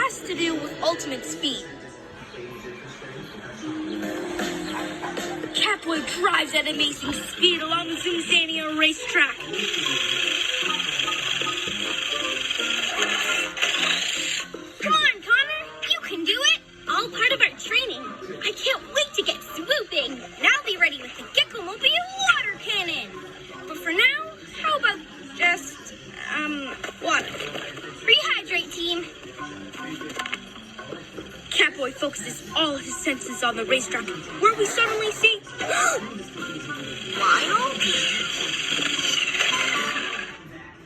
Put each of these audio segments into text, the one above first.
has to do with ultimate speed. Catboy drives at amazing speed along the Zoomzania racetrack. Come on, Connor, you can do it. All part of our training. I can't wait to get swooping. And I'll be ready with the Gekko-mobile water cannon. But for now, how about just, water? Rehydrate, team. Catboy focuses all his senses on the racetrack, where we suddenly see... Lionel?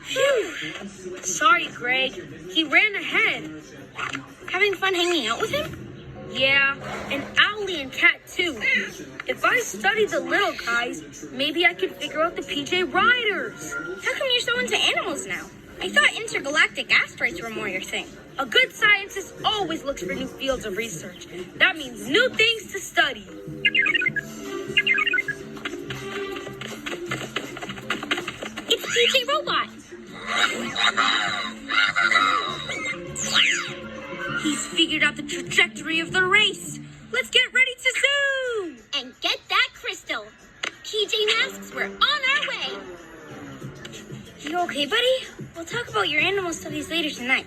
Phew. Sorry, Greg. He ran ahead. Having fun hanging out with him? Yeah, and Owlie and Cat too. If I study the little guys, maybe I could figure out the PJ Riders. How come you're so into animals now? I thought intergalactic asteroids were more your thing. A good scientist always looks for new fields of research. That means new things to study. It's PJ Robot. He's figured out the trajectory of the race. Let's get ready to zoom! And get that crystal. PJ Masks, we're on our way. You okay, buddy? We'll talk about your animal studies later tonight.